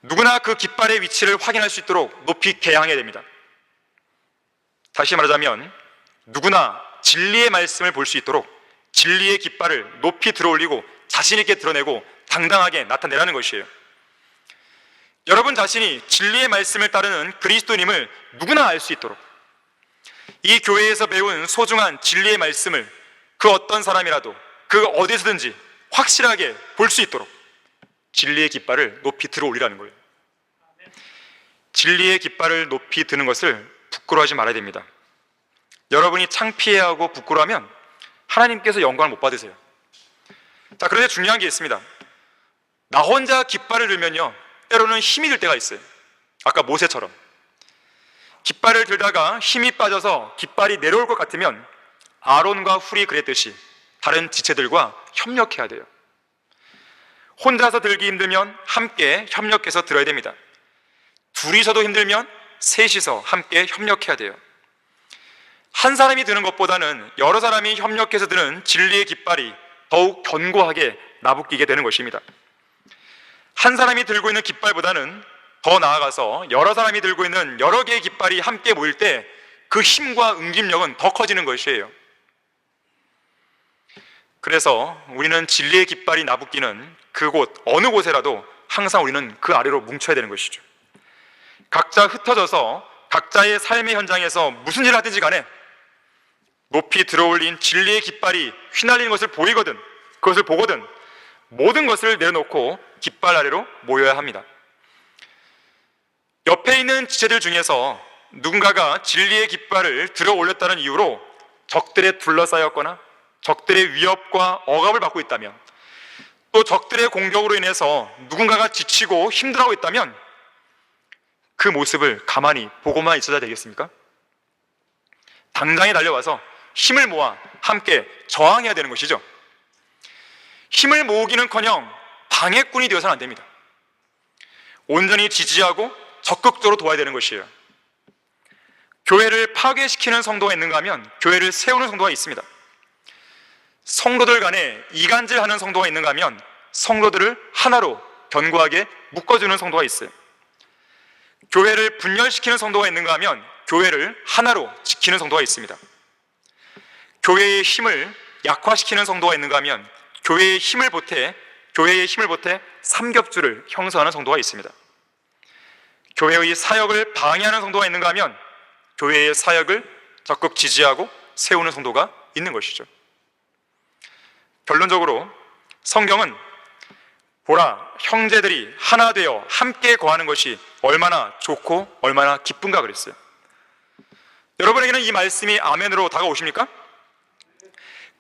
누구나 그 깃발의 위치를 확인할 수 있도록 높이 개양해야 됩니다. 다시 말하자면 누구나 진리의 말씀을 볼 수 있도록 진리의 깃발을 높이 들어올리고 자신 있게 드러내고 당당하게 나타내라는 것이에요. 여러분 자신이 진리의 말씀을 따르는 그리스도님을 누구나 알 수 있도록, 이 교회에서 배운 소중한 진리의 말씀을 그 어떤 사람이라도 그 어디서든지 확실하게 볼 수 있도록 진리의 깃발을 높이 들어 올리라는 거예요. 진리의 깃발을 높이 드는 것을 부끄러워하지 말아야 됩니다. 여러분이 창피해하고 부끄러워하면 하나님께서 영광을 못 받으세요. 자, 그런데 중요한 게 있습니다. 나 혼자 깃발을 들면요, 때로는 힘이 들 때가 있어요. 아까 모세처럼 깃발을 들다가 힘이 빠져서 깃발이 내려올 것 같으면 아론과 훌이 그랬듯이 다른 지체들과 협력해야 돼요. 혼자서 들기 힘들면 함께 협력해서 들어야 됩니다. 둘이서도 힘들면 셋이서 함께 협력해야 돼요. 한 사람이 드는 것보다는 여러 사람이 협력해서 드는 진리의 깃발이 더욱 견고하게 나붙게 되는 것입니다. 한 사람이 들고 있는 깃발보다는 더 나아가서 여러 사람이 들고 있는 여러 개의 깃발이 함께 모일 때 그 힘과 응집력은 더 커지는 것이에요. 그래서 우리는 진리의 깃발이 나붙기는 그곳 어느 곳에라도 항상 우리는 그 아래로 뭉쳐야 되는 것이죠. 각자 흩어져서 각자의 삶의 현장에서 무슨 일을 하든지 간에 높이 들어올린 진리의 깃발이 휘날리는 것을 보이거든, 그것을 보거든 모든 것을 내려놓고 깃발 아래로 모여야 합니다. 옆에 있는 지체들 중에서 누군가가 진리의 깃발을 들어 올렸다는 이유로 적들에 둘러싸였거나 적들의 위협과 억압을 받고 있다면, 또 적들의 공격으로 인해서 누군가가 지치고 힘들어하고 있다면 그 모습을 가만히 보고만 있어야 되겠습니까? 당장에 달려와서 힘을 모아 함께 저항해야 되는 것이죠. 힘을 모으기는커녕 방해꾼이 되어서는 안 됩니다. 온전히 지지하고 적극적으로 도와야 되는 것이에요. 교회를 파괴시키는 성도가 있는가 하면 교회를 세우는 성도가 있습니다. 성도들 간에 이간질하는 성도가 있는가 하면 성도들을 하나로 견고하게 묶어주는 성도가 있어요. 교회를 분열시키는 성도가 있는가 하면 교회를 하나로 지키는 성도가 있습니다. 교회의 힘을 약화시키는 성도가 있는가 하면 교회의 힘을 보태 삼겹줄을 형성하는 성도가 있습니다. 교회의 사역을 방해하는 성도가 있는가 하면 교회의 사역을 적극 지지하고 세우는 성도가 있는 것이죠. 결론적으로 성경은 보라, 형제들이 하나 되어 함께 거하는 것이 얼마나 좋고 얼마나 기쁜가 그랬어요. 여러분에게는 이 말씀이 아멘으로 다가오십니까?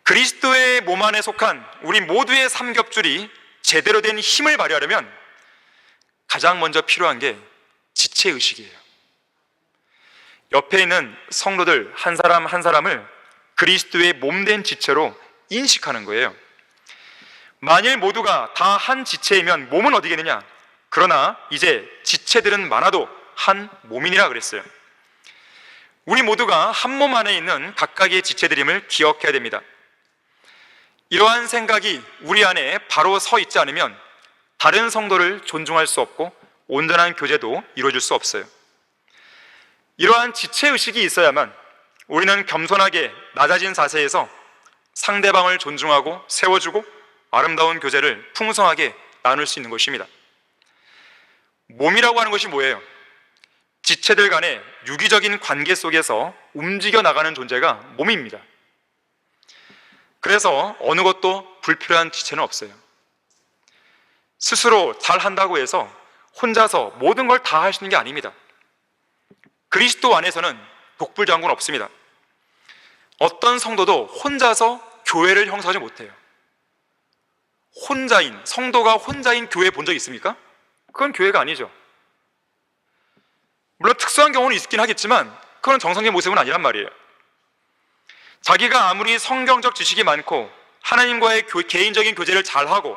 그리스도의 몸 안에 속한 우리 모두의 삼겹줄이 제대로 된 힘을 발휘하려면 가장 먼저 필요한 게 지체의식이에요. 옆에 있는 성도들 한 사람 한 사람을 그리스도의 몸된 지체로 인식하는 거예요. 만일 모두가 다 한 지체이면 몸은 어디겠느냐? 그러나 이제 지체들은 많아도 한 몸이니라 그랬어요. 우리 모두가 한 몸 안에 있는 각각의 지체들임을 기억해야 됩니다. 이러한 생각이 우리 안에 바로 서 있지 않으면 다른 성도를 존중할 수 없고 온전한 교제도 이루어질 수 없어요. 이러한 지체의식이 있어야만 우리는 겸손하게 낮아진 자세에서 상대방을 존중하고 세워주고 아름다운 교제를 풍성하게 나눌 수 있는 것입니다. 몸이라고 하는 것이 뭐예요? 지체들 간의 유기적인 관계 속에서 움직여 나가는 존재가 몸입니다. 그래서 어느 것도 불필요한 지체는 없어요. 스스로 잘한다고 해서 혼자서 모든 걸 다 할 수 있는 게 아닙니다. 그리스도 안에서는 독불장군 없습니다. 어떤 성도도 혼자서 교회를 형성하지 못해요. 성도가 혼자인 교회 본 적 있습니까? 그건 교회가 아니죠. 물론 특수한 경우는 있긴 하겠지만 그건 정상적인 모습은 아니란 말이에요. 자기가 아무리 성경적 지식이 많고 하나님과의 개인적인 교제를 잘하고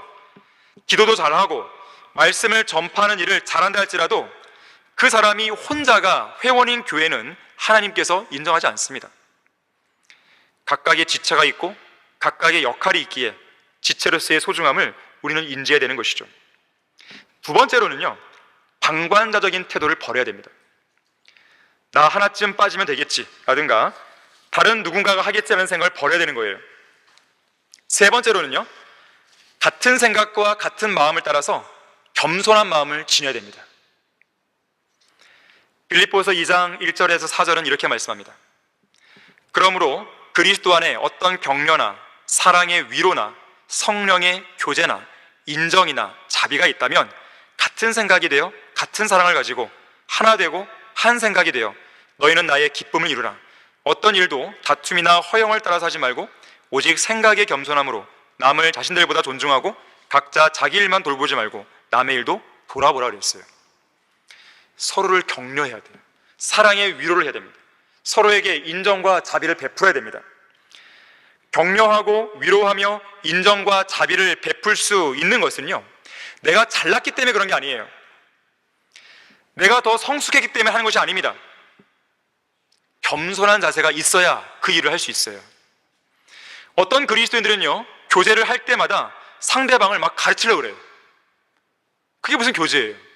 기도도 잘하고 말씀을 전파하는 일을 잘한다 할지라도 그 사람이 혼자가 회원인 교회는 하나님께서 인정하지 않습니다. 각각의 지체가 있고 각각의 역할이 있기에 지체로서의 소중함을 우리는 인지해야 되는 것이죠. 두 번째로는요, 방관자적인 태도를 버려야 됩니다. 나 하나쯤 빠지면 되겠지 라든가 다른 누군가가 하겠지 하는 생각을 버려야 되는 거예요. 세 번째로는요, 같은 생각과 같은 마음을 따라서 겸손한 마음을 지녀야 됩니다. 빌립보서 2장 1절에서 4절은 이렇게 말씀합니다. 그러므로 그리스도 안에 어떤 격려나 사랑의 위로나 성령의 교제나 인정이나 자비가 있다면 같은 생각이 되어 같은 사랑을 가지고 하나 되고 한 생각이 되어 너희는 나의 기쁨을 이루라. 어떤 일도 다툼이나 허영을 따라서 하지 말고 오직 생각의 겸손함으로 남을 자신들보다 존중하고 각자 자기 일만 돌보지 말고 남의 일도 돌아보라 그랬어요. 서로를 격려해야 돼요. 사랑의 위로를 해야 됩니다. 서로에게 인정과 자비를 베풀어야 됩니다. 격려하고 위로하며 인정과 자비를 베풀 수 있는 것은요, 내가 잘났기 때문에 그런 게 아니에요. 내가 더 성숙했기 때문에 하는 것이 아닙니다. 겸손한 자세가 있어야 그 일을 할 수 있어요. 어떤 그리스도인들은요, 교제를 할 때마다 상대방을 막 가르치려고 그래요. 그게 무슨 교제예요?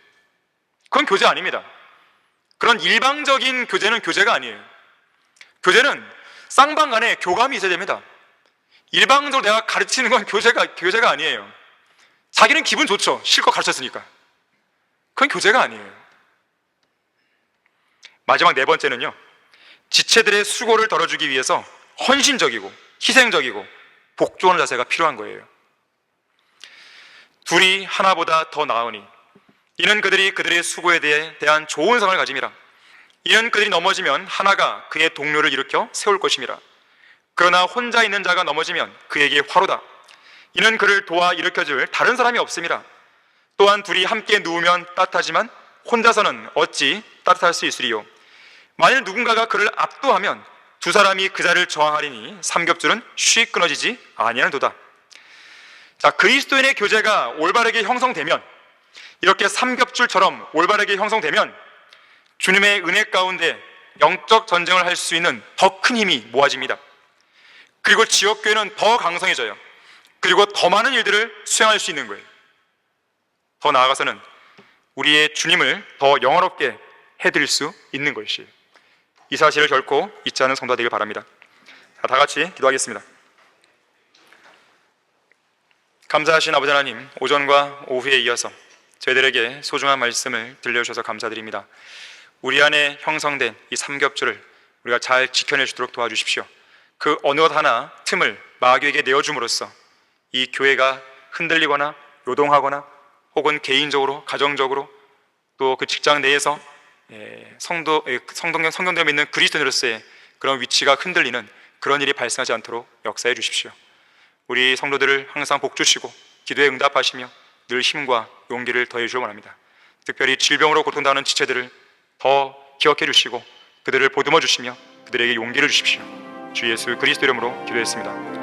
그건 교제 아닙니다. 그런 일방적인 교제는 교제가 아니에요. 교제는 쌍방간에 교감이 있어야 됩니다. 일방적으로 내가 가르치는 건 교제가 아니에요. 자기는 기분 좋죠. 실컷 가르쳤으니까. 그건 교제가 아니에요. 마지막 네 번째는요, 지체들의 수고를 덜어주기 위해서 헌신적이고 희생적이고 복종하는 자세가 필요한 거예요. 둘이 하나보다 더 나으니 이는 그들이 그들의 수고에 대한 좋은 성을 가짐이라. 이는 그들이 넘어지면 하나가 그의 동료를 일으켜 세울 것임이라. 그러나 혼자 있는 자가 넘어지면 그에게 화로다. 이는 그를 도와 일으켜줄 다른 사람이 없음이라. 또한 둘이 함께 누우면 따뜻하지만 혼자서는 어찌 따뜻할 수 있으리요. 만일 누군가가 그를 압도하면 두 사람이 그 자리를 저항하리니 삼겹줄은 쉬 끊어지지 아니하는도다. 자, 그리스도인의 교제가 올바르게 형성되면, 이렇게 삼겹줄처럼 올바르게 형성되면 주님의 은혜 가운데 영적 전쟁을 할 수 있는 더 큰 힘이 모아집니다. 그리고 지역교회는 더 강성해져요. 그리고 더 많은 일들을 수행할 수 있는 거예요. 더 나아가서는 우리의 주님을 더 영화롭게 해드릴 수 있는 것이에요. 이 사실을 결코 잊지 않은 성도가 되길 바랍니다. 자, 다 같이 기도하겠습니다. 감사하신 아버지 하나님, 오전과 오후에 이어서 저희들에게 소중한 말씀을 들려주셔서 감사드립니다. 우리 안에 형성된 이 삼겹줄을 우리가 잘 지켜낼 수 있도록 도와주십시오. 그 어느 것 하나 틈을 마귀에게 내어줌으로써 이 교회가 흔들리거나 요동하거나 혹은 개인적으로, 가정적으로 또 그 직장 내에서 성경대로 믿는 그리스도인으로서의 그런 위치가 흔들리는 그런 일이 발생하지 않도록 역사해 주십시오. 우리 성도들을 항상 복주시고 기도에 응답하시며 늘 힘과 용기를 더해 주시기 원합니다. 특별히 질병으로 고통당하는 지체들을 더 기억해 주시고 그들을 보듬어 주시며 그들에게 용기를 주십시오. 주 예수 그리스도 이름으로 기도했습니다.